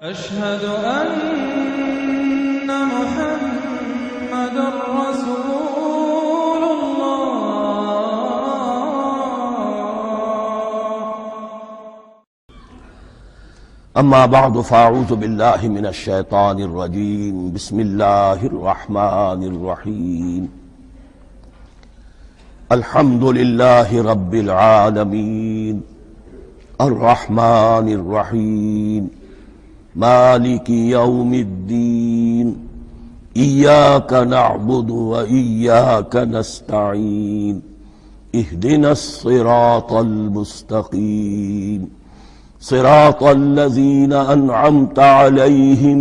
أشهد أن محمد رسول الله. أما بعد فأعوذ بالله من الشيطان الرجيم. بسم الله الرحمن الرحيم. الحمد لله رب العالمين الرحمن الرحيم مالك يوم الدين إياك نعبد وإياك نستعين اهدنا الصراط المستقيم صراط الذين أنعمت عليهم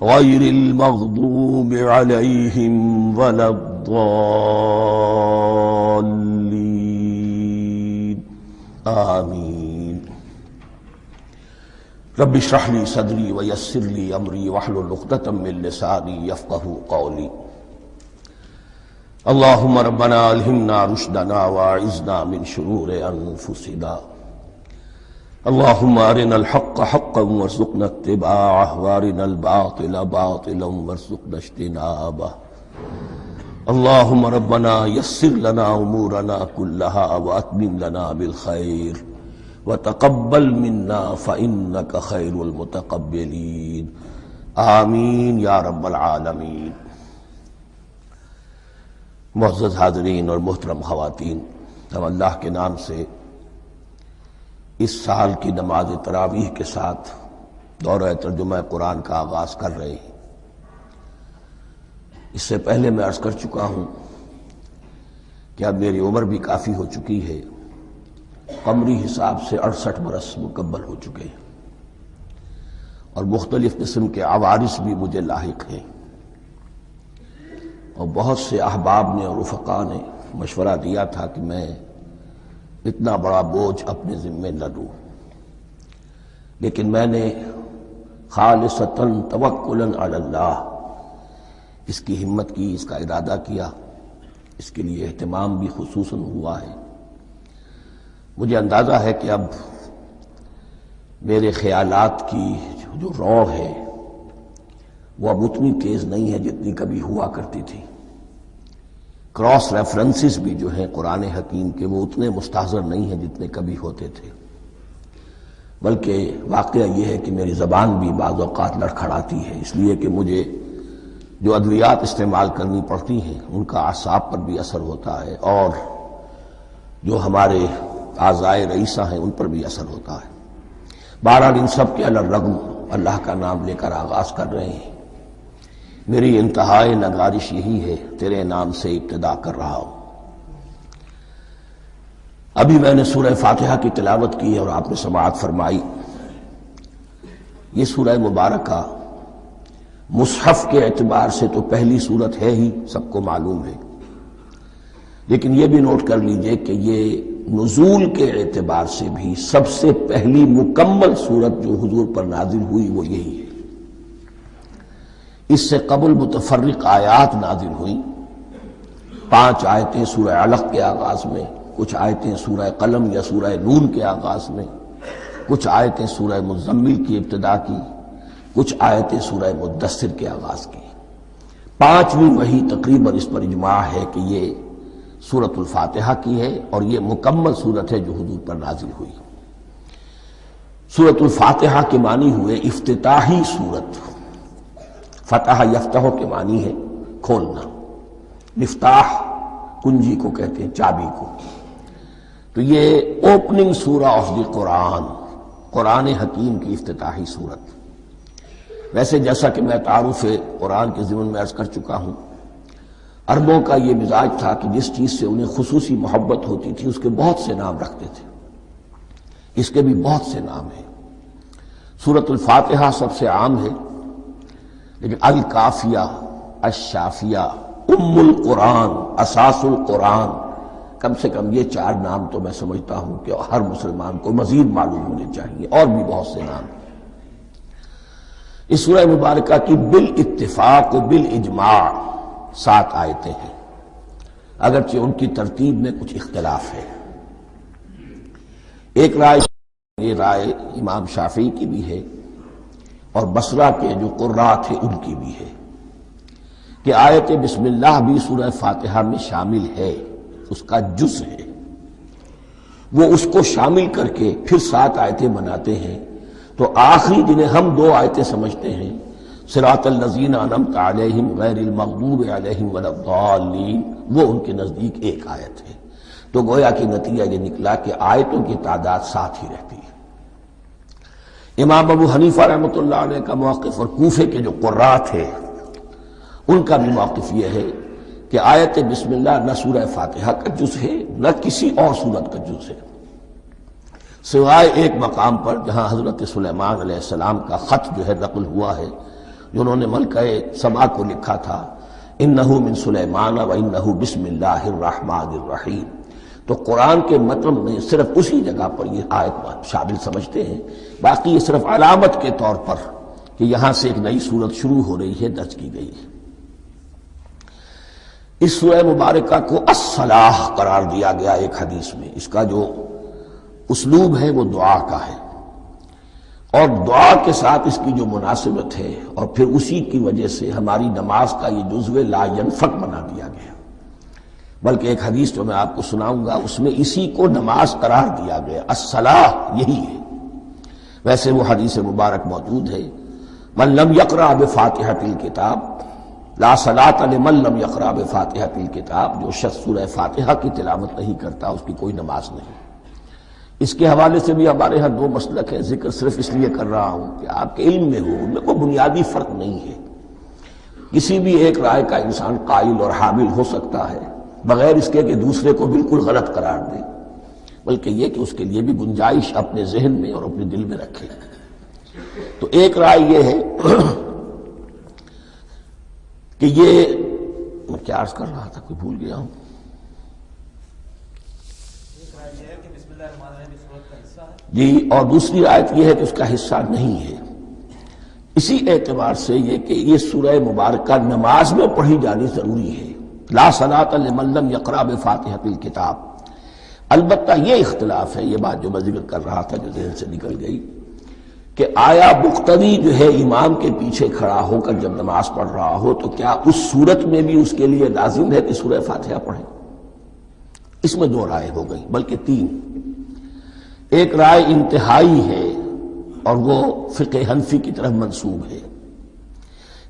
غير المغضوب عليهم ولا الضالين آمين. رب اشرح لي صدري ويسر لي أمري واحلل عقدة من لساني يفقهوا قولي. اللهم ربنا ألهمنا رشدنا وأعذنا من شرور أنفسنا. اللهم أرنا الحق حقا وارزقنا اتباعه وأرنا الباطل باطلا وارزقنا اجتنابه. اللهم ربنا يسر لنا أمورنا كلها وأتمم لنا بالخير وتقبل منا فإنك خير المتقبلين آمین یا رب العالمین. معزز حاضرین اور محترم خواتین، ہم اللہ کے نام سے اس سال کی نماز تراویح کے ساتھ دورہ ترجمہ قرآن کا آغاز کر رہے ہیں۔ اس سے پہلے میں عرض کر چکا ہوں کہ اب میری عمر بھی کافی ہو چکی ہے، قمری حساب سے 68 برس مکمل ہو چکے ہیں، اور مختلف قسم کے عوارض بھی مجھے لاحق ہیں، اور بہت سے احباب نے اور رفقاء نے مشورہ دیا تھا کہ میں اتنا بڑا بوجھ اپنے ذمے نہ لوں، لیکن میں نے خالصتاً توکلاً علی اللہ اس کی ہمت کی، اس کا ارادہ کیا، اس کے لیے اہتمام بھی خصوصاً ہوا ہے۔ مجھے اندازہ ہے کہ اب میرے خیالات کی جو رو ہے وہ اب اتنی تیز نہیں ہے جتنی کبھی ہوا کرتی تھی۔ کراس ریفرنسز بھی جو ہیں قرآن حکیم کے وہ اتنے مستحضر نہیں ہیں جتنے کبھی ہوتے تھے، بلکہ واقعہ یہ ہے کہ میری زبان بھی بعض اوقات لڑکھڑاتی ہے، اس لیے کہ مجھے جو ادویات استعمال کرنی پڑتی ہیں ان کا اعصاب پر بھی اثر ہوتا ہے، اور جو ہمارے اعضائے رئیسہ ہیں ان پر بھی اثر ہوتا ہے۔ بہرحال ان سب کے علی الرغم اللہ کا نام لے کر آغاز کر رہے ہیں۔ میری انتہائی نگارش یہی ہے، تیرے نام سے ابتدا کر رہا ہوں۔ ابھی میں نے سورہ فاتحہ کی تلاوت کی اور آپ نے سماعت فرمائی۔ یہ سورہ مبارکہ مصحف کے اعتبار سے تو پہلی سورت ہے ہی، سب کو معلوم ہے، لیکن یہ بھی نوٹ کر لیجئے کہ یہ نزول کے اعتبار سے بھی سب سے پہلی مکمل سورت جو حضور پر نازل ہوئی وہ یہی ہے۔ اس سے قبل متفرق آیات نازل ہوئیں، 5 آیتیں سورہ علق کے آغاز میں، کچھ آیتیں سورہ قلم یا سورہ نون کے آغاز میں، کچھ آیتیں سورہ مزمل کی ابتدا کی، کچھ آیتیں سورہ مدثر کے آغاز کی۔ 5ویں وحی تقریباً اس پر اجماع ہے کہ یہ سورۃ الفاتحہ کی ہے، اور یہ مکمل سورت ہے جو حضور پر نازل ہوئی۔ سورۃ الفاتحہ کے معنی ہوئے افتتاحی سورت، فتح یفتح کے معنی ہے کھولنا، مفتاح کنجی کو کہتے ہیں، چابی کو۔ تو یہ اوپننگ سورہ آف دی قرآن، قرآن حکیم کی افتتاحی سورت۔ ویسے جیسا کہ میں تعارف قرآن کے ضمن میں عرض کر چکا ہوں، عربوں کا یہ مزاج تھا کہ جس چیز سے انہیں خصوصی محبت ہوتی تھی اس کے بہت سے نام رکھتے تھے۔ اس کے بھی بہت سے نام ہیں۔ سورۃ الفاتحہ سب سے عام ہے، لیکن الکافیہ، الشافیہ، ام القرآن، اساس القرآن، کم سے کم یہ 4 نام تو میں سمجھتا ہوں کہ ہر مسلمان کو مزید معلوم ہونے چاہیے، اور بھی بہت سے نام ہیں۔ اس سورہ مبارکہ کی بالاتفاق و بالاجماع 7 آیتیں ہیں، اگرچہ ان کی ترتیب میں کچھ اختلاف ہے۔ ایک رائے، یہ رائے امام شافعی کی بھی ہے اور بصرہ کے جو قراء تھے ان کی بھی ہے کہ آیت بسم اللہ بھی سورہ فاتحہ میں شامل ہے، اس کا جز ہے، وہ اس کو شامل کر کے پھر 7 آیتیں بناتے ہیں، تو آخری جنہیں ہم 2 آیتیں سمجھتے ہیں، صراط الذین انعمت علیہم غیر المغضوب علیہم ولا الضالین، وہ ان کے نزدیک ایک آیت ہے۔ تو گویا کہ نتیجہ یہ نکلا کہ آیتوں کی تعداد 7 ہی رہتی ہے۔ امام ابو حنیفہ رحمۃ اللہ علیہ کا موقف اور کوفے کے جو قراء تھے ان کا بھی موقف یہ ہے کہ آیت بسم اللہ نہ سورہ فاتحہ کا جز ہے نہ کسی اور سورت کا جز ہے، سوائے ایک مقام پر جہاں حضرت سلیمان علیہ السلام کا خط جو ہے نقل ہوا ہے، جنہوں نے ملکہ سما کو لکھا تھا انہ من سلیمان و انہ بسم اللہ الرحمن الرحیم، تو قرآن کے متن میں صرف اسی جگہ پر یہ آیت شامل سمجھتے ہیں، باقی یہ صرف علامت کے طور پر کہ یہاں سے ایک نئی سورت شروع ہو رہی ہے درج کی گئی ہے۔ اس سورہ مبارکہ کو الصلاح قرار دیا گیا ایک حدیث میں، اس کا جو اسلوب ہے وہ دعا کا ہے، اور دعا کے ساتھ اس کی جو مناسبت ہے اور پھر اسی کی وجہ سے ہماری نماز کا یہ جزو لا ینفک بنا دیا گیا، بلکہ ایک حدیث جو میں آپ کو سناؤں گا اس میں اسی کو نماز قرار دیا گیا، الصلاح یہی ہے۔ ویسے وہ حدیث مبارک موجود ہے من لم یقرأ بفاتحۃ الکتاب لا صلاۃ لمن لم یقرأ بفاتحۃ الکتاب، جو شخص سورہ فاتحہ کی تلاوت نہیں کرتا اس کی کوئی نماز نہیں۔ اس کے حوالے سے بھی ہمارے ہاں 2 مسلک ہیں، ذکر صرف اس لیے کر رہا ہوں کہ آپ کے علم میں ہو، ان میں کوئی بنیادی فرق نہیں ہے، کسی بھی ایک رائے کا انسان قائل اور حامل ہو سکتا ہے بغیر اس کے کہ دوسرے کو بالکل غلط قرار دے، بلکہ یہ کہ اس کے لیے بھی گنجائش اپنے ذہن میں اور اپنے دل میں رکھے۔ تو ایک رائے یہ ہے کہ یہ میں کیا عرض کر رہا تھا کوئی بھول گیا ہوں، جی، اور دوسری آیت یہ ہے کہ اس کا حصہ نہیں ہے۔ اسی اعتبار سے یہ کہ یہ سورہ مبارکہ نماز میں پڑھی جانی ضروری ہے، لا صلاۃ لمن لم یقرأ بفاتحۃ الکتاب۔ البتہ یہ اختلاف ہے، یہ بات جو میں ذکر کر رہا تھا جو ذہن سے نکل گئی، کہ آیا مقتدی جو ہے امام کے پیچھے کھڑا ہو کر جب نماز پڑھ رہا ہو تو کیا اس صورت میں بھی اس کے لیے لازم ہے کہ سورہ فاتحہ پڑھے؟ اس میں 2 رائے ہو گئی، بلکہ 3۔ ایک رائے انتہائی ہے اور وہ فقہ حنفی کی طرف منسوب ہے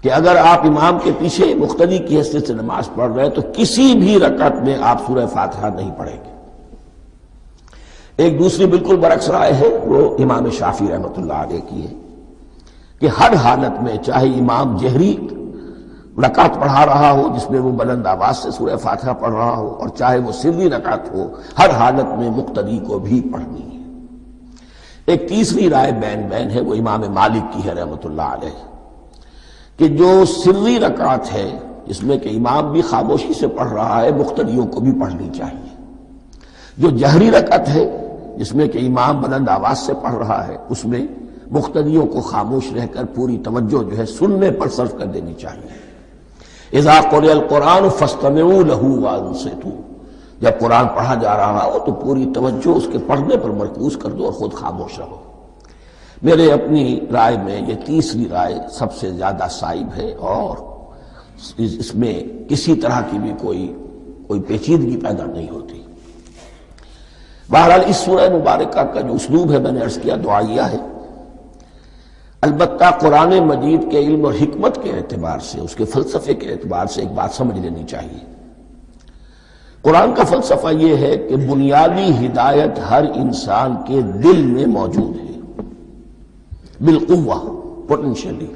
کہ اگر آپ امام کے پیچھے مقتدی کی حیثیت سے نماز پڑھ رہے تو کسی بھی رکعت میں آپ سورہ فاتحہ نہیں پڑھیں گے۔ ایک دوسری بالکل برعکس رائے ہے، وہ امام شافعی رحمۃ اللہ علیہ کی ہے کہ ہر حالت میں چاہے امام جہری رکعت پڑھا رہا ہو جس میں وہ بلند آواز سے سورہ فاتحہ پڑھ رہا ہو اور چاہے وہ سری رکعت ہو، ہر حالت میں مقتدی کو بھی پڑھنی ہے۔ ایک تیسری رائے بین ہے، وہ امام مالک کی ہے رحمۃ اللہ علیہ، کہ جو سری رکعت ہے جس میں کہ امام بھی خاموشی سے پڑھ رہا ہے مقتدیوں کو بھی پڑھنی چاہیے، جو جہری رکعت ہے جس میں کہ امام بلند آواز سے پڑھ رہا ہے اس میں مقتدیوں کو خاموش رہ کر پوری توجہ جو ہے سننے پر صرف کر دینی چاہیے۔ اذا قرئ القرآن فاستمعوا له وانصتوا، جب قرآن پڑھا جا رہا ہو تو پوری توجہ اس کے پڑھنے پر مرکوز کر دو اور خود خاموش رہو۔ میرے اپنی رائے میں یہ تیسری رائے سب سے زیادہ صائب ہے اور اس میں کسی طرح کی بھی کوئی پیچیدگی پیدا نہیں ہوتی۔ بہرحال اس سورہ مبارکہ کا جو اسلوب ہے میں نے عرض کیا دعائیہ ہے، البتہ قرآن مجید کے علم اور حکمت کے اعتبار سے، اس کے فلسفے کے اعتبار سے ایک بات سمجھ لینی چاہیے۔ قرآن کا فلسفہ یہ ہے کہ بنیادی ہدایت ہر انسان کے دل میں موجود ہے بالقوہ، پوٹینشلی۔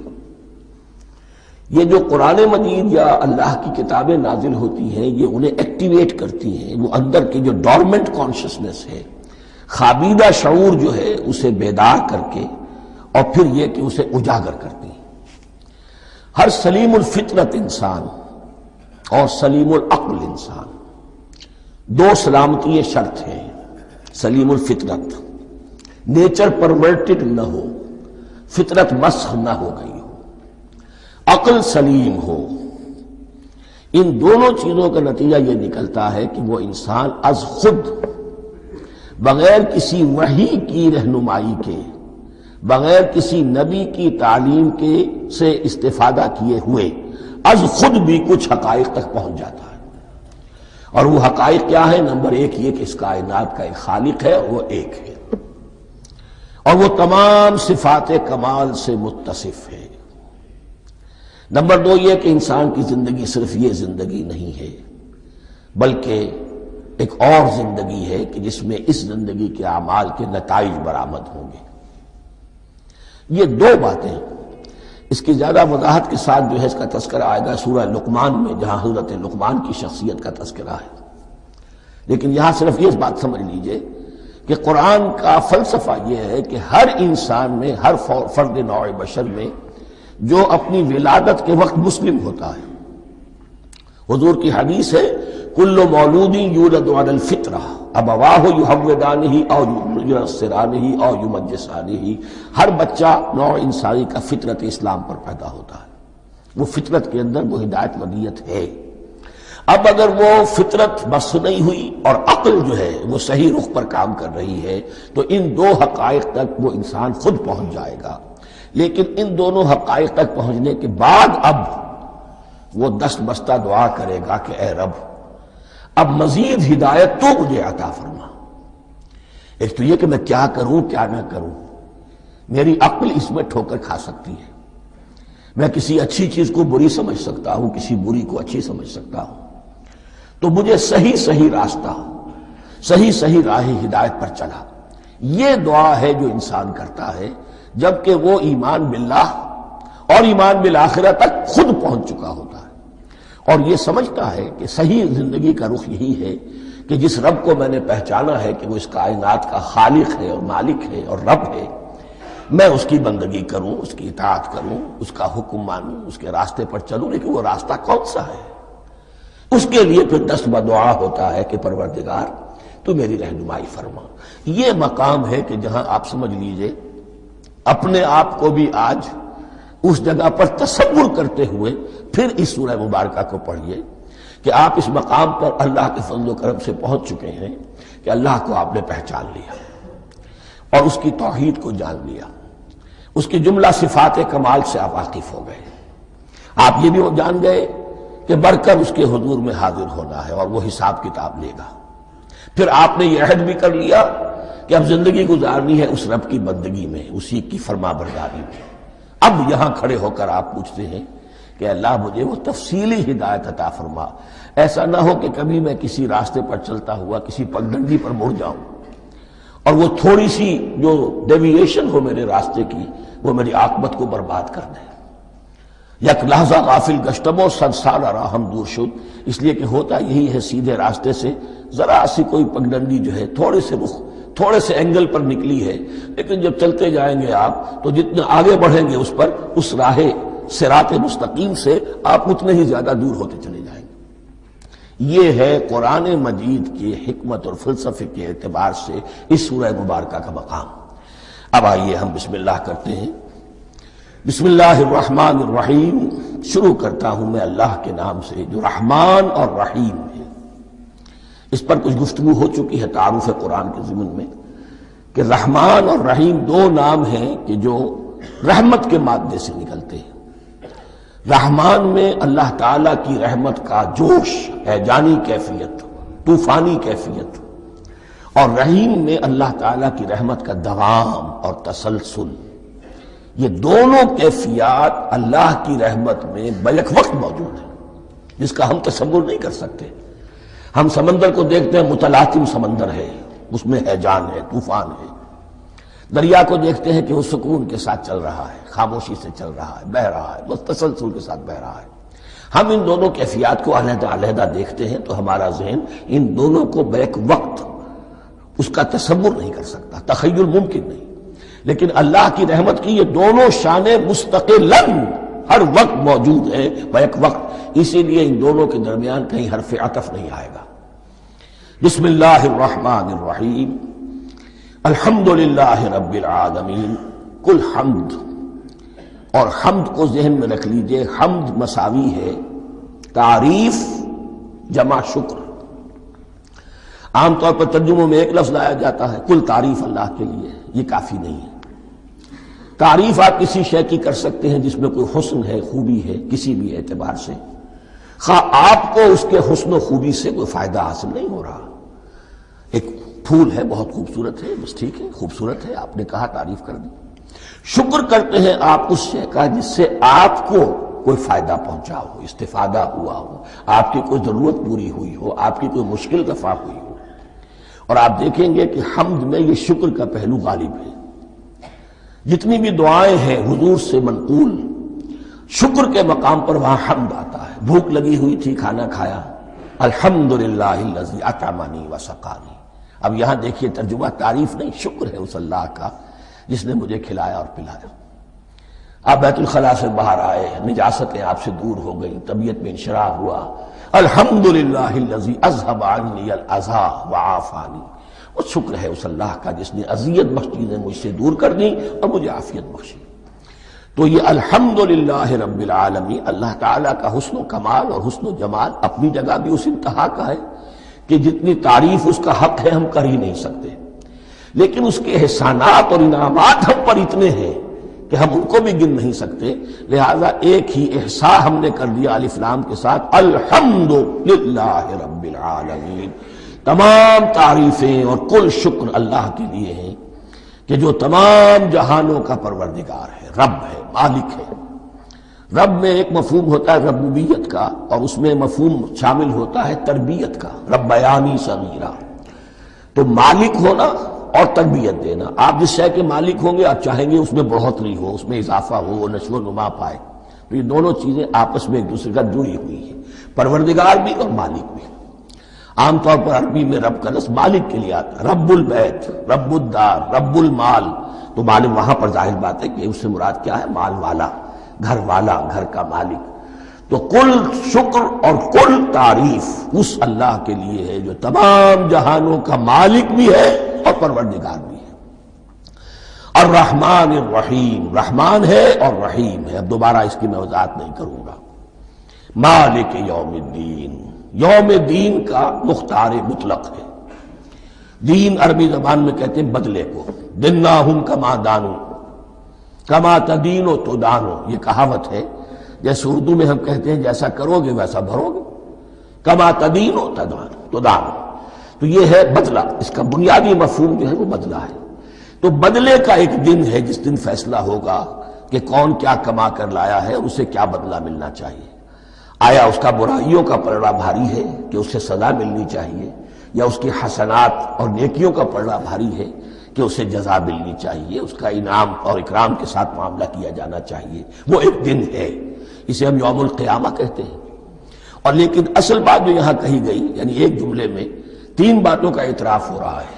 یہ جو قرآن مجید یا اللہ کی کتابیں نازل ہوتی ہیں یہ انہیں ایکٹیویٹ کرتی ہیں، وہ اندر کی جو ڈورمنٹ کانشسنس ہے، خوابیدہ شعور جو ہے اسے بیدار کر کے اور پھر یہ کہ اسے اجاگر کرتی ہیں۔ ہر سلیم الفطرت انسان اور سلیم العقل انسان، 2 سلامتی شرط ہیں۔ سلیم الفطرت، نیچر پرورٹڈ نہ ہو، فطرت مسخ نہ ہو گئی ہو، عقل سلیم ہو۔ ان دونوں چیزوں کا نتیجہ یہ نکلتا ہے کہ وہ انسان از خود بغیر کسی وحی کی رہنمائی کے بغیر کسی نبی کی تعلیم کے سے استفادہ کیے ہوئے از خود بھی کچھ حقائق تک پہنچ جاتا ہے۔ اور وہ حقائق کیا ہے؟ نمبر ایک یہ کہ اس کائنات کا ایک خالق ہے اور وہ ایک ہے، اور وہ تمام صفات کمال سے متصف ہے۔ نمبر دو یہ کہ انسان کی زندگی صرف یہ زندگی نہیں ہے، بلکہ ایک اور زندگی ہے کہ جس میں اس زندگی کے اعمال کے نتائج برآمد ہوں گے۔ یہ دو باتیں، اس کی زیادہ وضاحت کے ساتھ جو ہے اس کا تذکرہ آئے گا سورہ لقمان میں، جہاں حضرت لقمان کی شخصیت کا تذکرہ ہے۔ لیکن یہاں صرف یہ بات سمجھ لیجئے کہ قرآن کا فلسفہ یہ ہے کہ ہر انسان میں، ہر فرد نوع بشر میں جو اپنی ولادت کے وقت مسلم ہوتا ہے، حضور کی حدیث ہے کل مولود یولد علی الفطرہ ابواہ یحودانہ او ینصرانہ او یمجسانہ، ہر بچہ نوع انسانی کا فطرت اسلام پر پیدا ہوتا ہے، وہ فطرت کے اندر وہ ہدایت ودیت ہے۔ اب اگر وہ فطرت بس نہیں ہوئی اور عقل جو ہے وہ صحیح رخ پر کام کر رہی ہے تو ان دو حقائق تک وہ انسان خود پہنچ جائے گا۔ لیکن ان دونوں حقائق تک پہنچنے کے بعد اب وہ دست بستہ دعا کرے گا کہ اے رب اب مزید ہدایت تو مجھے عطا فرما۔ ایک تو یہ کہ میں کیا کروں کیا نہ کروں، میری عقل اس میں ٹھوکر کھا سکتی ہے، میں کسی اچھی چیز کو بری سمجھ سکتا ہوں، کسی بری کو اچھی سمجھ سکتا ہوں، تو مجھے صحیح راستہ، صحیح راہ ہدایت پر چلا۔ یہ دعا ہے جو انسان کرتا ہے جبکہ وہ ایمان باللہ اور ایمان بالآخرہ تک خود پہنچ چکا ہوتا ہے، اور یہ سمجھتا ہے کہ صحیح زندگی کا رخ یہی ہے کہ جس رب کو میں نے پہچانا ہے کہ وہ اس کائنات کا خالق ہے اور مالک ہے اور رب ہے، میں اس کی بندگی کروں، اس کی اطاعت کروں، اس کا حکم مانوں، اس کے راستے پر چلوں۔ لیکن وہ راستہ کون سا ہے؟ اس کے لیے پھر دست بدعا ہوتا ہے کہ پروردگار تو میری رہنمائی فرما۔ یہ مقام ہے کہ جہاں آپ سمجھ لیجئے اپنے آپ کو بھی آج اس جگہ پر تصور کرتے ہوئے پھر اس سورہ مبارکہ کو پڑھیے کہ آپ اس مقام پر اللہ کے فضل و کرم سے پہنچ چکے ہیں کہ اللہ کو آپ نے پہچان لیا اور اس کی توحید کو جان لیا، اس کی جملہ صفات کمال سے آپ واقف ہو گئے۔ آپ یہ بھی جان گئے کہ بڑھ کر اس کے حضور میں حاضر ہونا ہے اور وہ حساب کتاب لے گا۔ پھر آپ نے یہ عہد بھی کر لیا کہ اب زندگی گزارنی ہے اس رب کی بندگی میں، اسی کی فرما برداری میں۔ اب یہاں کھڑے ہو کر آپ پوچھتے ہیں کہ اللہ مجھے وہ تفصیلی ہدایت عطا فرما، ایسا نہ ہو کہ کبھی میں کسی راستے پر چلتا ہوا کسی پگڈنڈی پر مڑ جاؤں اور وہ تھوڑی سی جو ڈیویشن ہو میرے راستے کی وہ میری عاقبت کو برباد کر دے۔ یک لحظہ غافل گشتم و صد سال راہم دور شد، اس لیے کہ ہوتا یہی ہے سیدھے راستے سے ذرا سی کوئی پگڈنڈی جو ہے تھوڑے سے اینگل پر نکلی ہے، لیکن جب چلتے جائیں گے آپ تو جتنے آگے بڑھیں گے اس پر، اس راہ صراط مستقیم سے آپ اتنے ہی زیادہ دور ہوتے چلے جائیں گے۔ یہ ہے قرآن مجید کی حکمت اور فلسفے کے اعتبار سے اس سورہ مبارکہ کا مقام۔ اب آئیے ہم بسم اللہ کرتے ہیں۔ بسم اللہ الرحمن الرحیم، شروع کرتا ہوں میں اللہ کے نام سے جو رحمان اور رحیم ہے۔ اس پر کچھ گفتگو ہو چکی ہے تعارف قرآن کے ضمن میں کہ رحمان اور رحیم دو نام ہیں کہ جو رحمت کے مادے سے نکلتے ہیں۔ رحمان میں اللہ تعالیٰ کی رحمت کا جوش، ہیجانی کیفیت، طوفانی کیفیت، اور رحیم میں اللہ تعالیٰ کی رحمت کا دوام اور تسلسل۔ یہ دونوں کیفیات اللہ کی رحمت میں بیک وقت موجود ہیں، جس کا ہم تصور نہیں کر سکتے۔ ہم سمندر کو دیکھتے ہیں، متلاطم سمندر ہے، اس میں ہیجان ہے، طوفان ہے۔ دریا کو دیکھتے ہیں کہ وہ سکون کے ساتھ چل رہا ہے، خاموشی سے چل رہا ہے، بہہ رہا ہے، بس تسلسل کے ساتھ بہہ رہا ہے۔ ہم ان دونوں کیفیات کو علیحدہ علیحدہ دیکھتے ہیں تو ہمارا ذہن ان دونوں کو بیک وقت اس کا تصور نہیں کر سکتا، تخیل ممکن نہیں۔ لیکن اللہ کی رحمت کی یہ دونوں شانیں مستقلاً ہر وقت موجود ہیں بیک وقت، اسی لیے ان دونوں کے درمیان کہیں حرف عطف نہیں آئے گا۔ بسم اللہ الرحمن الرحیم، الحمد للہ رب العالمین، کل حمد، اور حمد کو ذہن میں رکھ لیجئے، حمد مساوی ہے تعریف جمع شکر۔ عام طور پر ترجموں میں ایک لفظ لایا جاتا ہے، کل تعریف اللہ کے لیے، یہ کافی نہیں ہے۔ تعریف آپ کسی شے کی کر سکتے ہیں جس میں کوئی حسن ہے، خوبی ہے، کسی بھی اعتبار سے، خواہ آپ کو اس کے حسن و خوبی سے کوئی فائدہ حاصل نہیں ہو رہا۔ ایک پھول ہے، بہت خوبصورت ہے، بس ٹھیک ہے، خوبصورت ہے، آپ نے کہا، تعریف کر دی۔ شکر کرتے ہیں آپ اس شے کا جس سے آپ کو کوئی فائدہ پہنچا ہو، استفادہ ہوا ہو، آپ کی کوئی ضرورت پوری ہوئی ہو، آپ کی کوئی مشکل رفع ہوئی ہو۔ اور آپ دیکھیں گے کہ حمد میں یہ شکر کا پہلو غالب ہے۔ جتنی بھی دعائیں ہیں حضور سے منقول، شکر کے مقام پر وہاں حمد آتا ہے۔ بھوک لگی ہوئی تھی، کھانا کھایا، الحمدللہ الذی اطعمنی وسقانی۔ اب یہاں دیکھیے ترجمہ، تعریف نہیں، شکر ہے اس اللہ کا جس نے مجھے کھلایا اور پلایا۔ آپ بیت الخلاء سے باہر آئے، نجاستیں آپ سے دور ہو گئی، طبیعت میں انشراح ہوا، الحمدللہ الذی اذھب عنی الاذی وعافانی۔ اور شکر ہے اس اللہ کا جس نے اذیت بخش چیزیں مجھ سے دور کر دیں اور مجھے عافیت بخشی۔ تو یہ الحمدللہ رب العالمین، اللہ تعالیٰ کا حسن و کمال اور حسن و جمال اپنی جگہ بھی اس انتہا کا ہے کہ جتنی تعریف اس کا حق ہے ہم کر ہی نہیں سکتے، لیکن اس کے احسانات اور انعامات ہم پر اتنے ہیں کہ ہم ان کو بھی گن نہیں سکتے۔ لہذا ایک ہی احصاء ہم نے کر دیا الف لام کے ساتھ، الحمدللہ رب العالمین۔ تمام تعریفیں اور کل شکر اللہ کے لیے ہیں کہ جو تمام جہانوں کا پروردگار ہے، رب ہے، مالک ہے۔ رب میں ایک مفہوم ہوتا ہے ربوبیت کا، اور اس میں مفہوم شامل ہوتا ہے تربیت کا، ربیانی صغیرہ۔ تو مالک ہونا اور تربیت دینا، آپ جس شے کے مالک ہوں گے آپ چاہیں گے اس میں بڑھوتری ہو، اس میں اضافہ ہو، وہ نشو و نما پائے۔ تو یہ دونوں چیزیں آپس میں ایک دوسرے کا جڑی ہوئی ہیں، پروردگار بھی اور مالک بھی۔ عام طور پر عربی میں رب کا لفظ مالک کے لیے آتا ہے، رب البیت، رب الدار، رب المال۔ تو مالک وہاں پر ظاہر بات ہے کہ اس سے مراد کیا ہے، مال والا، گھر والا، گھر کا مالک۔ تو کل شکر اور کل تعریف اس اللہ کے لیے ہے جو تمام جہانوں کا مالک بھی ہے اور پروردگار بھی ہے۔ الرحمن الرحیم، رحمان ہے اور رحیم ہے۔ اب دوبارہ اس کی میں وضاحت نہیں کروں گا۔ مالک یوم الدین، یوم دین کا مختار مطلق ہے۔ دین عربی زبان میں کہتے ہیں بدلے کو، دناہم کما دانو، کما تدینو تو دانو، یہ کہاوت ہے۔ جیسے اردو میں ہم کہتے ہیں جیسا کرو گے ویسا بھرو گے، کما تدینو تو دانو۔ تو یہ ہے بدلہ، اس کا بنیادی مفہوم جو ہے وہ بدلہ ہے۔ تو بدلے کا ایک دن ہے جس دن فیصلہ ہوگا کہ کون کیا کما کر لایا ہے اور اسے کیا بدلہ ملنا چاہیے۔ آیا اس کا برائیوں کا پلڑا بھاری ہے کہ اسے سزا ملنی چاہیے، یا اس کی حسنات اور نیکیوں کا پلڑا بھاری ہے کہ اسے جزا ملنی چاہیے، اس کا انعام اور اکرام کے ساتھ معاملہ کیا جانا چاہیے۔ وہ ایک دن ہے، اسے ہم یوم القیامہ کہتے ہیں۔ اور لیکن اصل بات جو یہاں کہی گئی، یعنی ایک جملے میں تین باتوں کا اعتراف ہو رہا ہے۔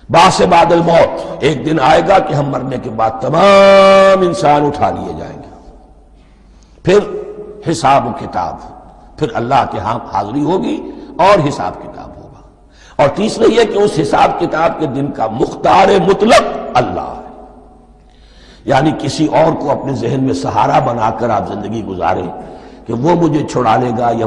بعث بعد الموت، ایک دن آئے گا کہ ہم مرنے کے بعد تمام انسان اٹھا لیے جائیں گے، پھر حساب و کتاب، پھر اللہ کے ہاں حاضری ہوگی اور حساب کتاب ہوگا۔ اور تیسرا یہ کہ اس حساب کتاب کے دن کا مختار مطلق اللہ ہے، یعنی کسی اور کو اپنے ذہن میں سہارا بنا کر آپ زندگی گزاریں کہ وہ مجھے چھڑا لے گا، یا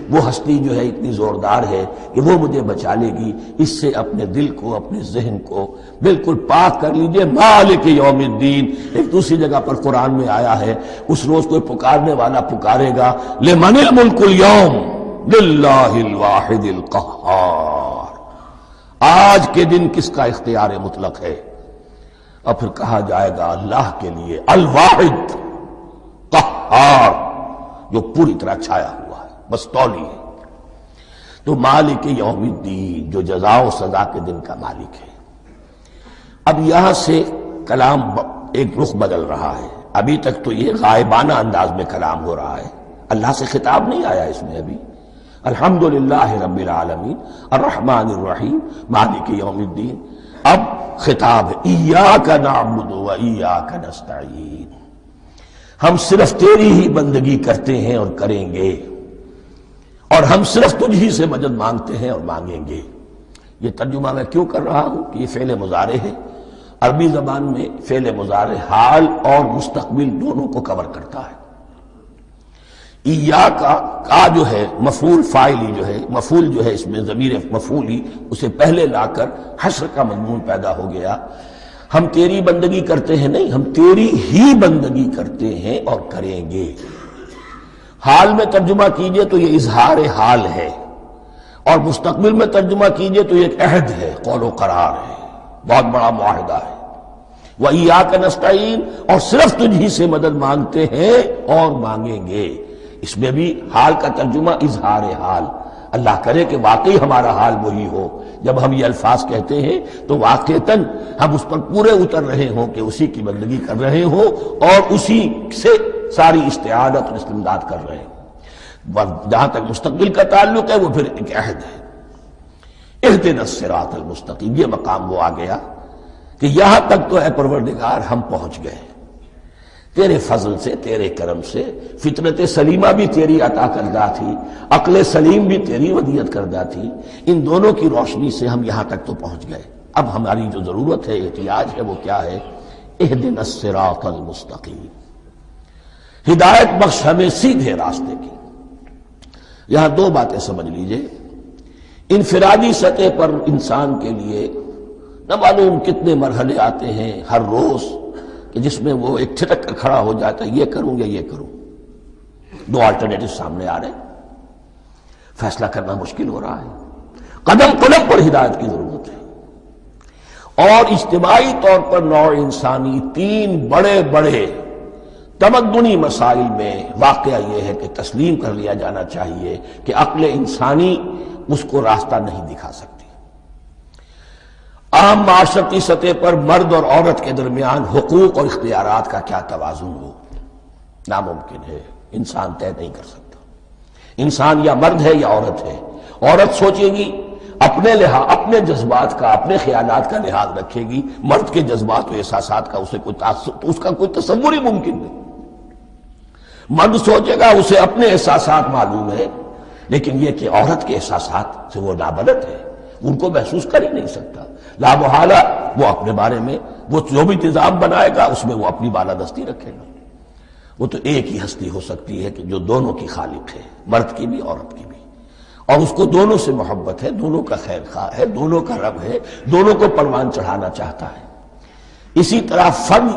وہ ہستی جو ہے اتنی زوردار ہے کہ وہ مجھے بچا لے گی، اس سے اپنے دل کو، اپنے ذہن کو بالکل پاک کر لیجئے۔ مالک یوم الدین، ایک دوسری جگہ پر قرآن میں آیا ہے، اس روز کوئی پکارنے والا پکارے گا، لمن الملک اليوم للہ الواحد القہار، آج کے دن کس کا اختیار مطلق ہے؟ اور پھر کہا جائے گا اللہ کے لیے، الواحد قہار، جو پوری طرح چھایا ہوا ہے، بس تولی ہے۔ تو مالک یوم الدین، جو جزا و سزا کے دن کا مالک ہے۔ اب یہاں سے کلام ایک رخ بدل رہا ہے۔ ابھی تک تو یہ غائبانہ انداز میں کلام ہو رہا ہے، اللہ سے خطاب نہیں آیا اس میں ابھی۔ الحمدللہ رب العالمین الرحمن الرحیم مالک یوم الدین۔ اب خطاب ہے، ایاک نعبد و ایاک نستعین، ہم صرف تیری ہی بندگی کرتے ہیں اور کریں گے، اور ہم صرف تجھ ہی سے مدد مانگتے ہیں اور مانگیں گے۔ یہ ترجمہ میں کیوں کر رہا ہوں کہ یہ فعل مضارع ہے۔ عربی زبان میں فعل مضارع حال اور مستقبل دونوں کو کور کرتا ہے۔ ایاک کا جو ہے مفعول فاعلی جو ہے، مفعول جو ہے اس میں ضمیر مفعولی، اسے پہلے لا کر حشر کا مضمون پیدا ہو گیا۔ ہم تیری بندگی کرتے ہیں نہیں، ہم تیری ہی بندگی کرتے ہیں اور کریں گے۔ حال میں ترجمہ کیجئے تو یہ اظہار حال ہے، اور مستقبل میں ترجمہ کیجئے تو یہ ایک عہد ہے، قول و قرار ہے، بہت بڑا معاہدہ ہے۔ وَإِيَّاكَ نَسْتَعِينُ، اور صرف تجھ ہی سے مدد مانگتے ہیں اور مانگیں گے۔ اس میں بھی حال کا ترجمہ اظہار حال، اللہ کرے کہ واقعی ہمارا حال وہی ہو، جب ہم یہ الفاظ کہتے ہیں تو واقعتاً ہم اس پر پورے اتر رہے ہوں کہ اسی کی بندگی کر رہے ہوں اور اسی سے ساری استعانت اور استمداد کر رہے ہیں۔ جہاں تک مستقبل کا تعلق ہے وہ پھر ایک عہد ہے۔ اہدنا الصراط المستقیم، یہ مقام وہ آ گیا کہ یہاں تک تو اے پروردگار ہم پہنچ گئے تیرے فضل سے، تیرے کرم سے۔ فطرت سلیمہ بھی تیری عطا کردہ تھی، عقل سلیم بھی تیری ودیعت کردہ تھی، ان دونوں کی روشنی سے ہم یہاں تک تو پہنچ گئے۔ اب ہماری جو ضرورت ہے، احتیاج ہے، وہ کیا ہے؟ اہدنا الصراط المستقیم، ہدایت بخش ہمیں سیدھے راستے کی۔ یہاں دو باتیں سمجھ لیجئے۔ انفرادی سطح پر انسان کے لیے نہ معلوم کتنے مرحلے آتے ہیں ہر روز کہ جس میں وہ ایک ٹھٹک کر کھڑا ہو جاتا ہے، یہ کروں یا یہ کروں، دو آلٹرنیٹو سامنے آ رہے ہیں، فیصلہ کرنا مشکل ہو رہا ہے۔ قدم قدم پر ہدایت کی ضرورت ہے، اور اجتماعی طور پر نوع انسانی تین بڑے بڑے تمدنی مسائل میں واقعہ یہ ہے کہ تسلیم کر لیا جانا چاہیے کہ عقل انسانی اس کو راستہ نہیں دکھا سکتی۔ عام معاشرتی سطح پر مرد اور عورت کے درمیان حقوق اور اختیارات کا کیا توازن ہو، ناممکن ہے، انسان طے نہیں کر سکتا۔ انسان یا مرد ہے یا عورت ہے۔ عورت سوچے گی اپنے جذبات کا، اپنے خیالات کا لحاظ رکھے گی، مرد کے جذبات و احساسات کا اس کا کوئی تصور ہی ممکن نہیں۔ مرد سوچے گا اسے اپنے احساسات معلوم ہے، لیکن یہ کہ عورت کے احساسات سے وہ نابلد ہے، ان کو محسوس کر ہی نہیں سکتا۔ لا محالہ وہ اپنے بارے میں وہ جو بھی نظام بنائے گا اس میں وہ اپنی بالادستی رکھے گا۔ وہ تو ایک ہی ہستی ہو سکتی ہے کہ جو دونوں کی خالق ہے، مرد کی بھی عورت کی بھی، اور اس کو دونوں سے محبت ہے، دونوں کا خیر خواہ ہے، دونوں کا رب ہے، دونوں کو پروان چڑھانا چاہتا ہے۔ اسی طرح فرد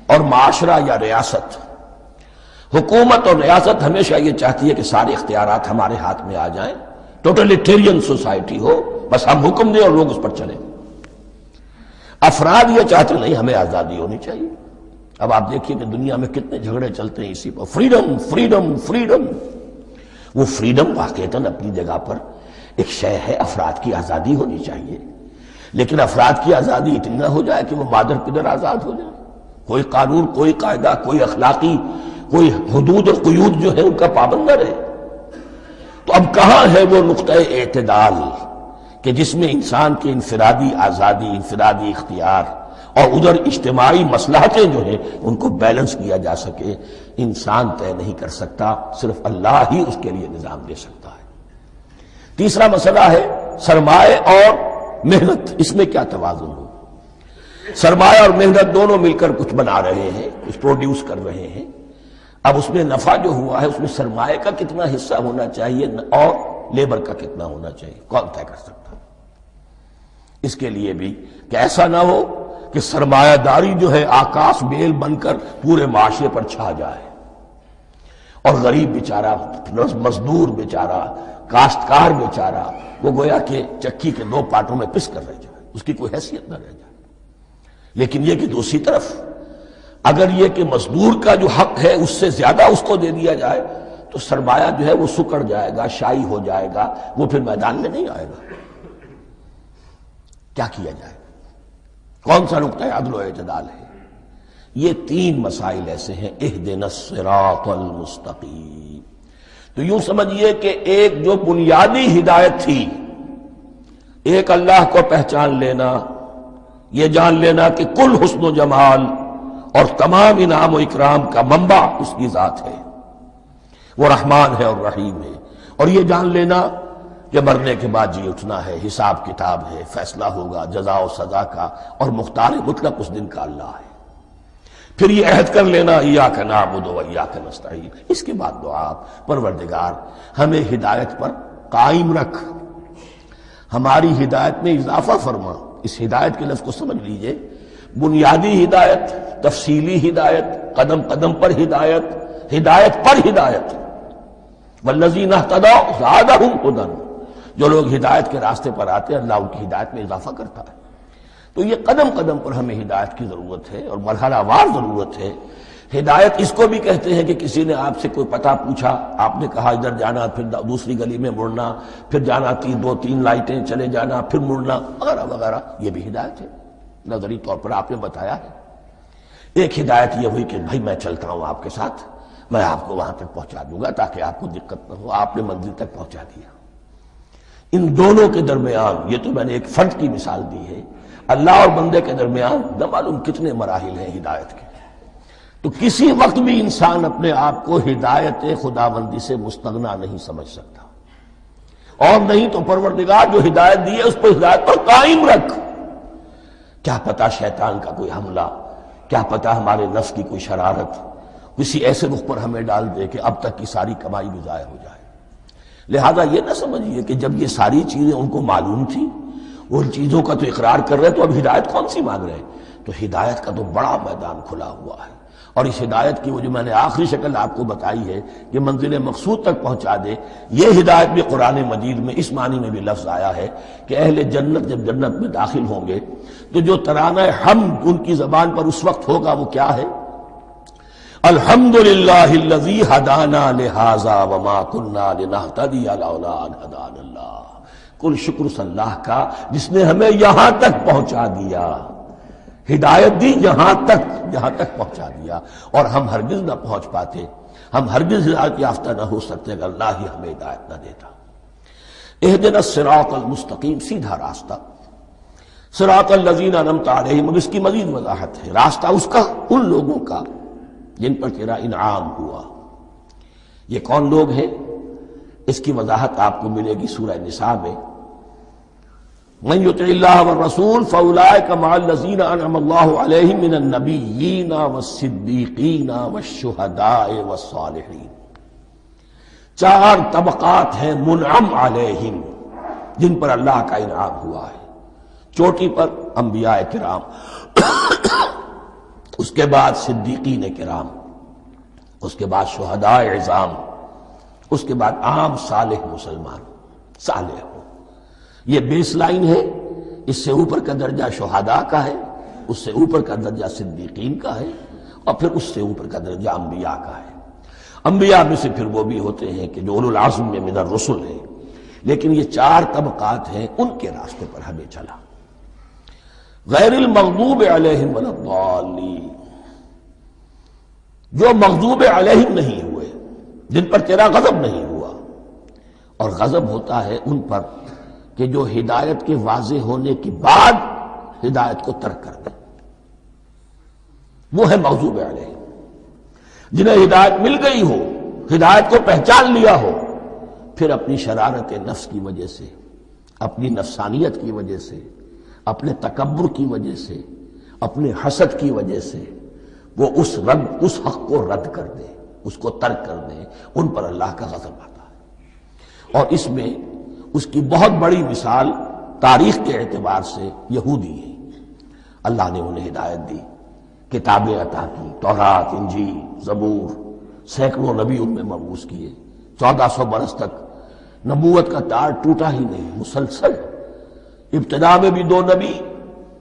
اور معاشرہ یا ریاست، حکومت اور ریاست ہمیشہ یہ چاہتی ہے کہ سارے اختیارات ہمارے ہاتھ میں آ جائیں، ٹوٹلیٹیرین سوسائٹی ہو، بس ہم حکم دیں اور لوگ اس پر چلیں۔ افراد یہ چاہتے نہیں، ہمیں آزادی ہونی چاہیے۔ اب آپ دیکھیے کہ دنیا میں کتنے جھگڑے چلتے ہیں اسی پر، فریڈم فریڈم فریڈم۔ وہ فریڈم واقعتاً اپنی جگہ پر ایک شے ہے، افراد کی آزادی ہونی چاہیے، لیکن افراد کی آزادی اتنی نہ ہو جائے کہ وہ مادر پدر آزاد ہو جائے، کوئی قانون، کوئی قاعدہ، کوئی اخلاقی کوئی حدود اور قیود جو ہے ان کا پابند نہ رہے۔ تو اب کہاں ہے وہ نقطہ اعتدال کہ جس میں انسان کی انفرادی آزادی، انفرادی اختیار اور ادھر اجتماعی مصلحتیں جو ہیں ان کو بیلنس کیا جا سکے؟ انسان طے نہیں کر سکتا، صرف اللہ ہی اس کے لیے نظام دے سکتا ہے۔ تیسرا مسئلہ ہے سرمایہ اور محنت، اس میں کیا توازن ہو؟ سرمایہ اور محنت دونوں مل کر کچھ بنا رہے ہیں، کچھ پروڈیوس کر رہے ہیں۔ اب اس میں نفع جو ہوا ہے اس میں سرمایہ کا کتنا حصہ ہونا چاہیے اور لیبر کا کتنا ہونا چاہیے، کون طے کر سکتا ہے؟ اس کے لیے بھی کہ ایسا نہ ہو کہ سرمایہ داری جو ہے آکاش بیل بن کر پورے معاشرے پر چھا جائے، اور غریب بیچارہ، مزدور بیچارہ، کاشتکار بیچارہ وہ گویا کہ چکی کے دو پارٹوں میں پس کر رہ جائے، اس کی کوئی حیثیت نہ رہ جائے۔ لیکن یہ کہ دوسری طرف اگر یہ کہ مزدور کا جو حق ہے اس سے زیادہ اس کو دے دیا جائے تو سرمایہ جو ہے وہ سکڑ جائے گا، شائی ہو جائے گا، وہ پھر میدان میں نہیں آئے گا۔ کیا کیا جائے؟ کون سا نقطہ عدل و اعتدال ہے؟ یہ تین مسائل ایسے ہیں، اہدنا الصراط المستقیم۔ تو یوں سمجھیے کہ ایک جو بنیادی ہدایت تھی، ایک اللہ کو پہچان لینا، یہ جان لینا کہ کل حسن و جمال اور تمام انعام و اکرام کا منبع اس کی ذات ہے، وہ رحمان ہے اور رحیم ہے، اور یہ جان لینا کہ مرنے کے بعد جی اٹھنا ہے، حساب کتاب ہے، فیصلہ ہوگا جزا و سزا کا، اور مختار مطلق اس دن کا اللہ ہے۔ پھر یہ عہد کر لینا ایاک نعبد و ایاک نستعین۔ اس کے بعد دعا، پروردگار ہمیں ہدایت پر قائم رکھ، ہماری ہدایت میں اضافہ فرما۔ اس ہدایت کے لفظ کو سمجھ لیجئے، بنیادی ہدایت، تفصیلی ہدایت، قدم قدم پر ہدایت، ہدایت پر ہدایت. والذین اہتدوا زادہم ھدی، جو لوگ ہدایت کے راستے پر آتے ہیں اللہ ان کی ہدایت میں اضافہ کرتا ہے. تو یہ قدم قدم پر ہمیں ہدایت کی ضرورت ہے اور مرحلہ وار ضرورت ہے. ہدایت اس کو بھی کہتے ہیں کہ کسی نے آپ سے کوئی پتہ پوچھا، آپ نے کہا ادھر جانا، پھر دوسری گلی میں مڑنا، پھر جانا 2-3 لائٹیں چلے جانا، پھر مڑنا وغیرہ وغیرہ، یہ بھی ہدایت ہے. نظری طور پر آپ نے بتایا ہے. ایک ہدایت یہ ہوئی کہ بھائی میں چلتا ہوں آپ کے ساتھ، میں آپ کو وہاں تک پہنچا دوں گا تاکہ آپ کو دقت نہ ہو، آپ نے منزل تک پہنچا دیا. ان دونوں کے درمیان، یہ تو میں نے ایک فرد کی مثال دی ہے، اللہ اور بندے کے درمیان نہ معلوم کتنے مراحل ہیں ہدایت کے. تو کسی وقت بھی انسان اپنے آپ کو ہدایت خداوندی سے مستغنا نہیں سمجھ سکتا، اور نہیں تو پروردگار جو ہدایت دی ہے اس پر ہدایت پر قائم رکھ. کیا پتہ شیطان کا کوئی حملہ، کیا پتہ ہمارے نفس کی کوئی شرارت کسی ایسے رخ پر ہمیں ڈال دے کہ اب تک کی ساری کمائی بھی ضائع ہو جائے. لہذا یہ نہ سمجھیے کہ جب یہ ساری چیزیں ان کو معلوم تھی، ان چیزوں کا تو اقرار کر رہے تو اب ہدایت کون سی مانگ رہے ہیں. تو ہدایت کا تو بڑا میدان کھلا ہوا ہے، اور اس ہدایت کی وہ جو میں نے آخری شکل آپ کو بتائی ہے کہ منزل مقصود تک پہنچا دے، یہ ہدایت بھی قرآن مجید میں اس معنی میں بھی لفظ آیا ہے کہ اہل جنت جب جنت میں داخل ہوں گے تو جو ترانہ حمد ان کی زبان پر اس وقت ہوگا وہ کیا ہے؟ الحمدللہ الذی ہدانا لہذا وما کننا لنہتدی لولا ان ہدانا اللہ. کل شکر اللہ کا جس نے ہمیں یہاں تک پہنچا دیا، ہدایت دی یہاں تک پہنچا دیا، اور ہم ہرگز نہ پہنچ پاتے، ہم ہرگز ہدایت یافتہ نہ ہو سکتے اگر اللہ ہی ہمیں ہدایت نہ دیتا. اہدنا الصراط المستقیم، سیدھا راستہ. صراط الذین انعمت علیہم، اب اس کی مزید وضاحت ہے. راستہ اس کا ان لوگوں کا جن پر تیرا انعام ہوا. یہ کون لوگ ہیں؟ اس کی وضاحت آپ کو ملے گی سورہ نساء میں. من یطع اللہ والرسول فاولئک مع الذین انعم اللہ علیہم من النبیین والصدیقین والشہداء والصالحین. 4 طبقات ہیں منعم علیہم جن پر اللہ کا انعام ہوا ہے. چوٹی پر انبیاء کرام، اس کے بعد صدیقین کرام، اس کے بعد شہداء عظام، اس کے بعد عام صالح مسلمان صالح ہو. یہ بیس لائن ہے. اس سے اوپر کا درجہ شہداء کا ہے، اس سے اوپر کا درجہ صدیقین کا ہے، اور پھر اس سے اوپر کا درجہ انبیاء کا ہے. انبیاء میں سے پھر وہ بھی ہوتے ہیں کہ جو اولو العزم میں من الرسل ہیں. لیکن یہ 4 طبقات ہیں، ان کے راستے پر ہمیں چلا. غیر المغضوب علیہم ولا الضالین، جو مغضوب علیہم نہیں ہوئے، جن پر تیرا غضب نہیں ہوا. اور غضب ہوتا ہے ان پر کہ جو ہدایت کے واضح ہونے کے بعد ہدایت کو ترک کر دیں، وہ ہے مغضوب علیہم. جنہیں ہدایت مل گئی ہو، ہدایت کو پہچان لیا ہو، پھر اپنی شرارت نفس کی وجہ سے، اپنی نفسانیت کی وجہ سے، اپنے تکبر کی وجہ سے، اپنے حسد کی وجہ سے وہ اس حق کو رد کر دیں، اس کو ترک کر دیں. ان پر اللہ کا غضب آتا ہے. اور اس میں اس کی بہت بڑی مثال تاریخ کے اعتبار سے یہودی ہے. اللہ نے انہیں ہدایت دی، کتابیں عطا کی، تورات، انجیل، زبور، سینکڑوں نبی ان میں مبعوث کیے. 1400 برس تک نبوت کا تار ٹوٹا ہی نہیں، مسلسل. ابتدا میں بھی 2 نبی،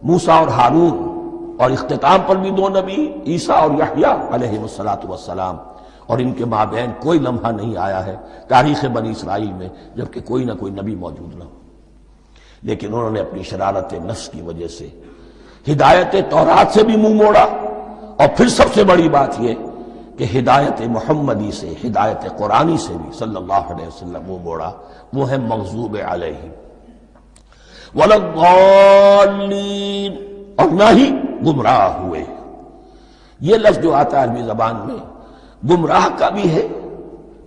موسیٰ اور ہارون، اور اختتام پر بھی 2 نبی، عیسیٰ اور یحییٰ علیہ السلام. اور ان کے مابین کوئی لمحہ نہیں آیا ہے تاریخ بنی اسرائیل میں جبکہ کوئی نہ کوئی نبی موجود نہ ہو. لیکن انہوں نے اپنی شرارت نفس کی وجہ سے ہدایت تورات سے بھی منہ موڑا، اور پھر سب سے بڑی بات یہ کہ ہدایت محمدی سے، ہدایت قرآنی سے بھی صلی اللہ علیہ وسلم منہ موڑا. وہ ہے مغضوب علیہم ولا الضالین، اور نہ ہی گمراہ ہوئے. یہ لفظ جو آتا ہے عربی زبان میں گمراہ کا بھی ہے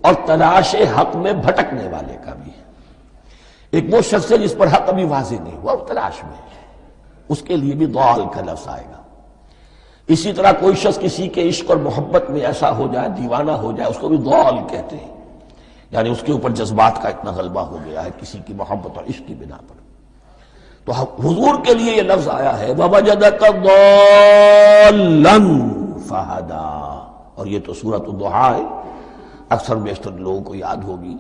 اور تلاش حق میں بھٹکنے والے کا بھی ہے. ایک وہ شخص ہے جس پر حق ابھی واضح نہیں ہوا، وہ تلاش میں ہے، اس کے لیے بھی ضال کا لفظ آئے گا. اسی طرح کوئی شخص کسی کے عشق اور محبت میں ایسا ہو جائے، دیوانہ ہو جائے، اس کو بھی ضال کہتے ہیں. یعنی اس کے اوپر جذبات کا اتنا غلبہ ہو گیا ہے کسی کی محبت اور عشق کی بنا پر. تو حضور کے لیے یہ لفظ آیا ہے وَوَجَدَكَ ضَالًّا فَهَدَىٰ، اور یہ تو سورۃ الضحیٰ ہے، اکثر بیشتر لوگوں کو یاد ہوگی۔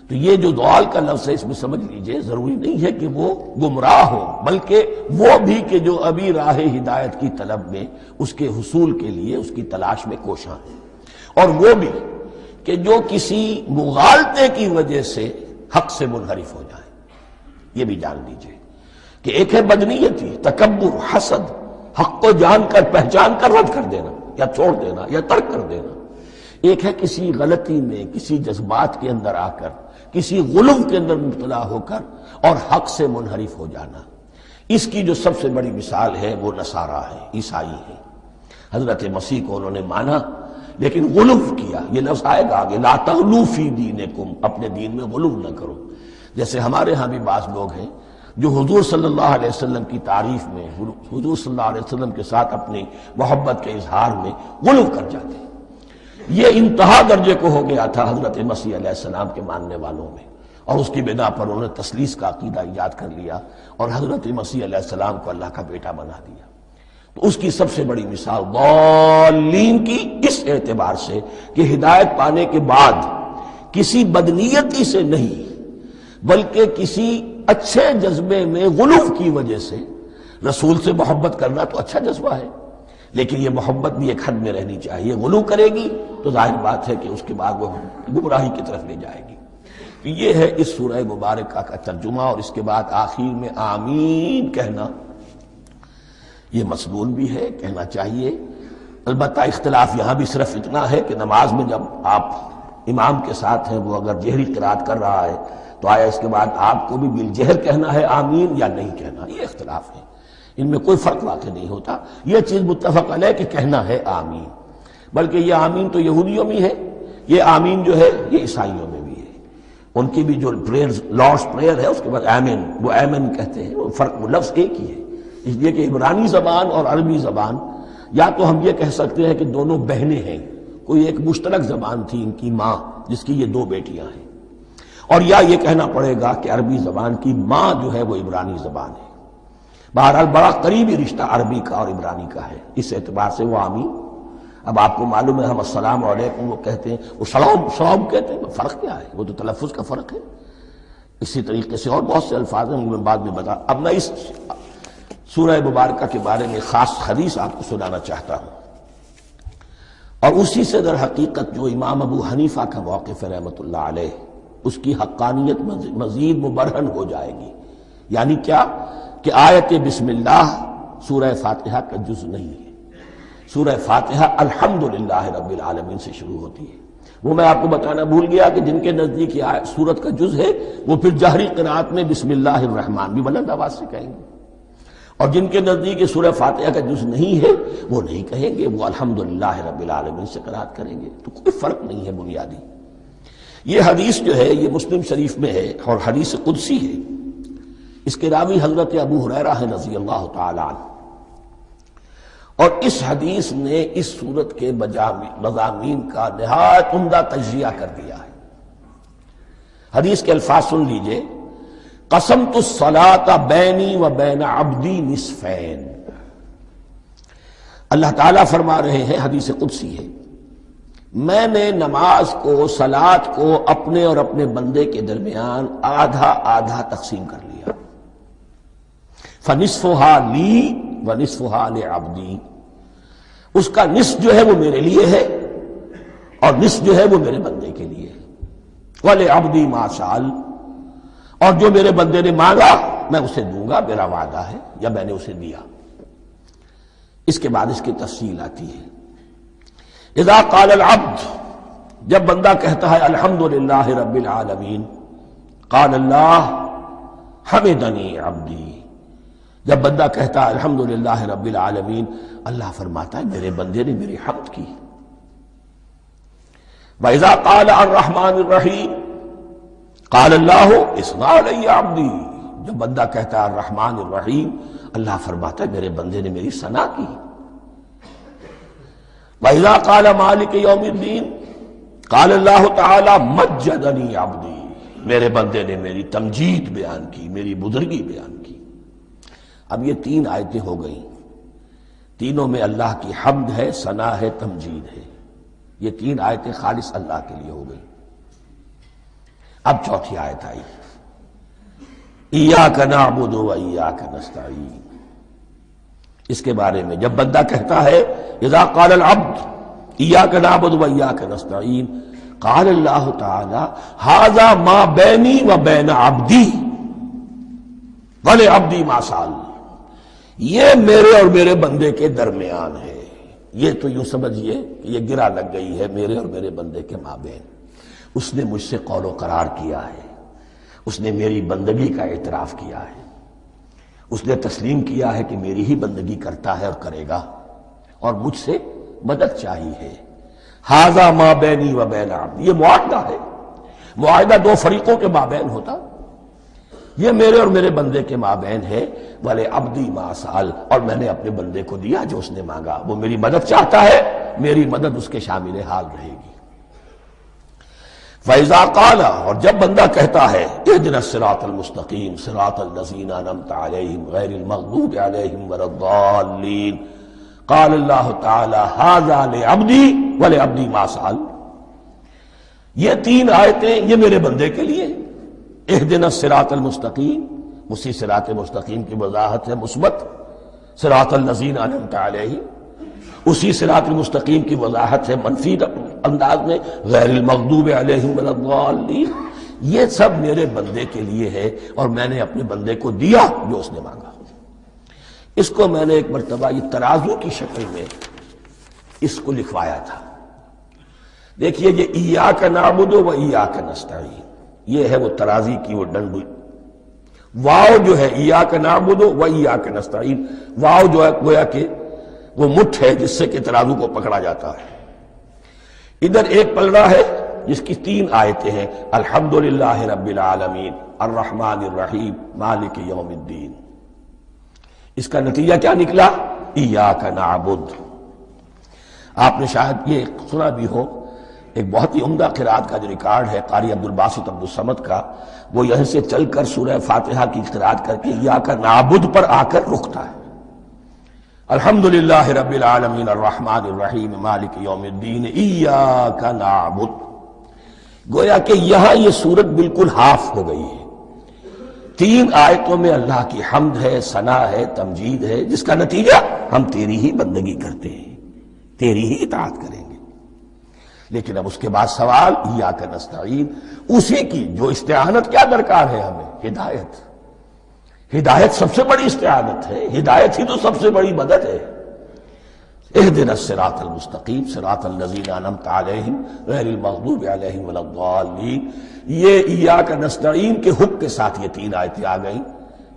تو یہ جو ضال کا لفظ ہے اس میں سمجھ لیجئے ضروری نہیں ہے کہ وہ گمراہ ہو، بلکہ وہ بھی کہ جو ابھی راہ ہدایت کی طلب میں اس کے حصول کے لیے اس کی تلاش میں کوشاں ہے، اور وہ بھی کہ جو کسی مغالطے کی وجہ سے حق سے منحرف ہو جائے۔ یہ بھی جان لیجئے کہ ایک ہے بدنیتی، تکبر، حسد، حق کو جان کر پہچان کر رد کر دینا یا چھوڑ دینا یا ترک کر دینا، ایک ہے کسی غلطی میں، کسی جذبات کے اندر آ کر، کسی غلو کے اندر مبتلا ہو کر اور حق سے منحرف ہو جانا۔ اس کی جو سب سے بڑی مثال ہے وہ نصارہ ہے، عیسائی ہے۔ حضرت مسیح کو انہوں نے مانا لیکن غلو کیا، یہ لفظ آئے گا آگے، لا تغلو فی دینکم، اپنے دین میں غلو نہ کرو۔ جیسے ہمارے ہاں بھی بعض لوگ ہیں جو حضور صلی اللہ علیہ وسلم کی تعریف میں، حضور صلی اللہ علیہ وسلم کے ساتھ اپنی محبت کے اظہار میں غلو کر جاتے ہیں۔ یہ انتہا درجے کو ہو گیا تھا حضرت مسیح علیہ السلام کے ماننے والوں میں، اور اس کی بنا پر انہوں نے تثلیث کا عقیدہ ایجاد کر لیا اور حضرت مسیح علیہ السلام کو اللہ کا بیٹا بنا دیا۔ تو اس کی سب سے بڑی مثال ضالین کی اس اعتبار سے کہ ہدایت پانے کے بعد کسی بدنیتی سے نہیں بلکہ کسی اچھے جذبے میں غلو کی وجہ سے، رسول سے محبت کرنا تو اچھا جذبہ ہے لیکن یہ محبت بھی ایک حد میں رہنی چاہیے۔ غلو کرے گی تو ظاہر بات ہے کہ اس کے بعد وہ گمراہی کی طرف لے جائے گی۔ یہ ہے اس سورہ مبارکہ کا ترجمہ، اور اس کے بعد آخر میں آمین کہنا یہ مسنون بھی ہے، کہنا چاہیے۔ البتہ اختلاف یہاں بھی صرف اتنا ہے کہ نماز میں جب آپ امام کے ساتھ ہیں، وہ اگر جہری قرات کر رہا ہے تو آیا اس کے بعد آپ کو بھی بالجہر کہنا ہے آمین یا نہیں کہنا، یہ اختلاف ہے، ان میں کوئی فرق واقع نہیں ہوتا۔ یہ چیز متفق علیہ کہ کہنا ہے آمین، بلکہ یہ آمین تو یہودیوں میں ہے، یہ آمین جو ہے یہ عیسائیوں میں بھی ہے۔ ان کی بھی جو پریئر، لارڈس پریئر ہے، اس کے بعد آمین، وہ آمین کہتے ہیں، وہ فرق، وہ لفظ ایک ہی ہے۔ اس لیے کہ عبرانی زبان اور عربی زبان، یا تو ہم یہ کہہ سکتے ہیں کہ دونوں بہنیں ہیں، کوئی ایک مشترک زبان تھی ان کی ماں جس کی یہ دو بیٹیاں ہیں، اور یا یہ کہنا پڑے گا کہ عربی زبان کی ماں جو ہے وہ عبرانی زبان ہے۔ بہرحال بڑا قریبی رشتہ عربی کا اور عبرانی کا ہے، اس اعتبار سے وہ آمین۔ اب آپ کو معلوم ہے ہم السلام علیکم وہ کہتے ہیں، وہ سلام کہتے ہیں، فرق کیا ہے؟ وہ تو تلفظ کا فرق ہے۔ اسی طریقے سے اور بہت سے الفاظ ہیں، میں بعد میں بتا۔ اب میں اس سورہ مبارکہ کے بارے میں خاص حدیث آپ کو سنانا چاہتا ہوں، اور اسی سے در حقیقت جو امام ابو حنیفہ کا موقف ہے رحمۃ اللہ علیہ، اس کی حقانیت مزید مبرہن ہو جائے گی۔ یعنی کیا کہ آیت بسم اللہ سورہ فاتحہ کا جز نہیں ہے، سورہ فاتحہ الحمدللہ رب العالمین سے شروع ہوتی ہے۔ وہ میں آپ کو بتانا بھول گیا کہ جن کے نزدیک یہ سورت کا جز ہے وہ پھر جہری قرات میں بسم اللہ الرحمن بھی بلند آواز سے کہیں گے، اور جن کے نزدیک یہ سورہ فاتحہ کا جز نہیں ہے وہ نہیں کہیں گے، وہ الحمدللہ رب العالمین سے قرات کریں گے۔ تو کوئی فرق نہیں ہے بنیادی۔ یہ حدیث جو ہے یہ مسلم شریف میں ہے اور حدیث قدسی ہے۔ اس کے راوی حضرت ابو ہریرہ ہے رضی اللہ تعالی عنہ، اور اس حدیث نے اس سورت کے مضامین کا نہایت عمدہ تجزیہ کر دیا ہے۔ حدیث کے الفاظ سن لیجئے، قسمت الصلاۃ بینی و بین عبدی نصفین۔ اللہ تعالیٰ فرما رہے ہیں، حدیث قدسی ہے، میں نے نماز کو، صلاۃ کو اپنے اور اپنے بندے کے درمیان آدھا آدھا تقسیم کر لیا۔ فنصفها لی ونصفها لعبدی، اس کا نصف جو ہے وہ میرے لیے ہے اور نصف جو ہے وہ میرے بندے کے لیے ہے۔ وَلِعَبْدِي مَا سَأَلَ، اور جو میرے بندے نے مانگا میں اسے دوں گا، میرا وعدہ ہے یا میں نے اسے دیا۔ اس کے بعد اس کی تفصیل آتی ہے، اذا قال العبد، جب بندہ کہتا ہے الحمدللہ رب العالمین، قال اللہ حمدنی عبدی، جب بندہ کہتا ہے الحمدللہ رب العالمین، اللہ فرماتا ہے میرے بندے نے میری حمد کی۔ وَإِذَا قَالَ الرَّحْمَٰنِ الرَّحِيمِ قَالَ اللَّهُ اثْنَىٰ عَلَيَّ عَبْدِي، جب بندہ کہتا ہے الرحمن الرحیم، اللہ فرماتا ہے میرے بندے نے میری ثنا کی۔ وَإِذَا قَالَ مَالِكِ يَوْمِ الدِّينِ قَالَ اللَّهُ تَعَالَىٰ مَجَّدَنِي عَبْدِي، میرے بندے نے میری تمجید بیان کی، میری بزرگی بیان کی۔ اب یہ 3 آیتیں ہو گئیں، تینوں میں اللہ کی حمد ہے، ثنا ہے، تمجید ہے. یہ 3 آیتیں خالص اللہ کے لیے ہو گئیں. اب چوتھی آیت آئی، ایاک نعبد و ایاک نستعین. اس کے بارے میں جب بندہ کہتا ہے اذا قال العبد ایاک نعبد و ایاک نستعین، قال اللہ تعالی ھذا ما بینی و بین عبدی ولعبدی ما سأل. یہ میرے اور میرے بندے کے درمیان ہے. یہ تو یوں سمجھیے کہ یہ گرہ لگ گئی ہے میرے اور میرے بندے کے مابین. اس نے مجھ سے قول و قرار کیا ہے، اس نے میری بندگی کا اعتراف کیا ہے، اس نے تسلیم کیا ہے کہ میری ہی بندگی کرتا ہے اور کرے گا، اور مجھ سے مدد چاہیے ہے. ھذا ما بینی و بین عبدی، یہ معاہدہ ہے. معاہدہ 2 فریقوں کے مابین ہوتا، یہ میرے اور میرے بندے کے مابین ہے. وَلِ عَبْدِي مَا سَأَلَ، اور میں نے اپنے بندے کو دیا جو اس نے مانگا. وہ میری مدد چاہتا ہے، میری مدد اس کے شامل حال رہے گی. فَإِذَا قَالَ، اور جب بندہ کہتا ہے اهْدِنَا الصِّرَاطَ الْمُسْتَقِيمَ صِرَاطَ الَّذِينَ أَنْعَمْتَ عَلَيْهِمْ غَيْرِ الْمَغْضُوبِ عَلَيْهِمْ وَلَا الضَّالِّينَ، قال اللہ تعالی ھذا لعبدی ولعبدی ما سأل. یہ 3 آیتیں یہ میرے بندے کے لیے. اهدنا الصراط المستقیم، اسی صراط مستقیم کی وضاحت ہے مثبت. صراط الذین انعمت علیہم، اسی صراط المستقیم کی وضاحت ہے منفی انداز میں غیر المغضوب علیہم ولا الضالین. یہ سب میرے بندے کے لیے ہے اور میں نے اپنے بندے کو دیا جو اس نے مانگا. اس کو میں نے ایک مرتبہ یہ ترازو کی شکل میں اس کو لکھوایا تھا. دیکھیے یہ ایاک نعبد و ایاک نستعین، یہ ہے وہ ترازی کی وہ ڈنڈی. واو جو ہے ایاک نعبد و ایاک نستعین، واو جو ہے گویا کہ وہ مٹھ ہے جس سے کہ ترازو کو پکڑا جاتا ہے. ادھر ایک پلڑا ہے جس کی 3 آیتیں ہیں، الحمدللہ رب العالمین الرحمن الرحیم مالک یوم الدین. اس کا نتیجہ کیا نکلا؟ ایاک نعبد. آپ نے شاید یہ سنا بھی ہو، ایک بہت ہی عمدہ قرات کا جو ریکارڈ ہے قاری عبدالباسط عبدالصمد کا، وہ یہیں سے چل کر سورہ فاتحہ کی قرات کر کے ایاک نعبد پر آ کر رکتا ہے. الحمدللہ رب العالمین الرحمن الرحیم مالک یوم الدین ایاک نعبد. گویا کہ یہاں یہ صورت بالکل ہاف ہو گئی ہے. 3 آیتوں میں اللہ کی حمد ہے، ثنا ہے، تمجید ہے، جس کا نتیجہ ہم تیری ہی بندگی کرتے ہیں، تیری ہی اطاعت کریں گے. لیکن اب اس کے بعد سوال ایاک نستعین، اسی کی جو استعانت کیا درکار ہے ہمیں؟ ہدایت. ہدایت سب سے بڑی استعانت ہے، ہدایت ہی تو سب سے بڑی مدد ہے. اهدنا الصراط المستقیم صراط الذین انعمت علیہم غیر المغضوب علیہم ولا الضالین. یہ ایاک نستعین کے حکم کے ساتھ یہ 3 آیتیں آ گئیں.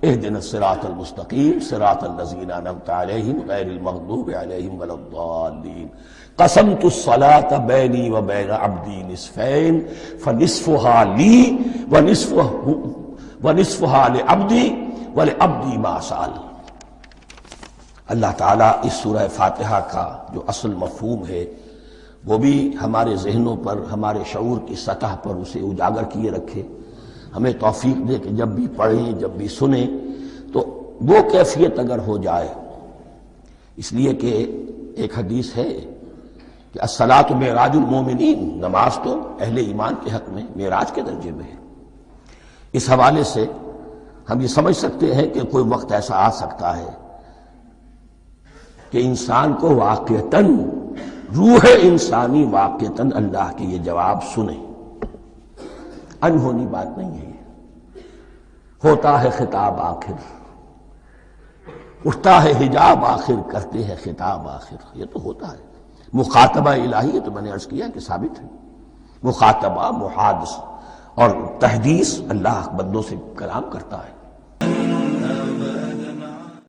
اهدنا الصراط المستقیم صراط الذین انعمت علیہم غیر المغضوب علیہم ولا الضالین. قسمت الصلاة بینی و بین عبدی نصفین فنصفها لی ونصفها لعبدی ولعبدی ما سأل. اللہ تعالیٰ اس سورہ فاتحہ کا جو اصل مفہوم ہے وہ بھی ہمارے ذہنوں پر، ہمارے شعور کی سطح پر اسے اجاگر کیے رکھے. ہمیں توفیق دے کہ جب بھی پڑھیں، جب بھی سنیں تو وہ کیفیت اگر ہو جائے. اس لیے کہ ایک حدیث ہے کہ الصلاۃ معراج المومنین، نماز تو اہل ایمان کے حق میں معراج کے درجے میں ہے. اس حوالے سے ہم یہ سمجھ سکتے ہیں کہ کوئی وقت ایسا آ سکتا ہے کہ انسان کو واقعتاً، روح انسانی واقعتاً اللہ کے یہ جواب سنے. انہونی بات نہیں ہے. ہوتا ہے خطاب آخر، اٹھتا ہے حجاب آخر، کرتے ہیں خطاب آخر. یہ تو ہوتا ہے. مخاطبہ الہی، یہ تو میں نے عرض کیا کہ ثابت ہے. مخاطبہ، محادثہ اور تحدیث، اللہ بندوں سے کلام کرتا ہے.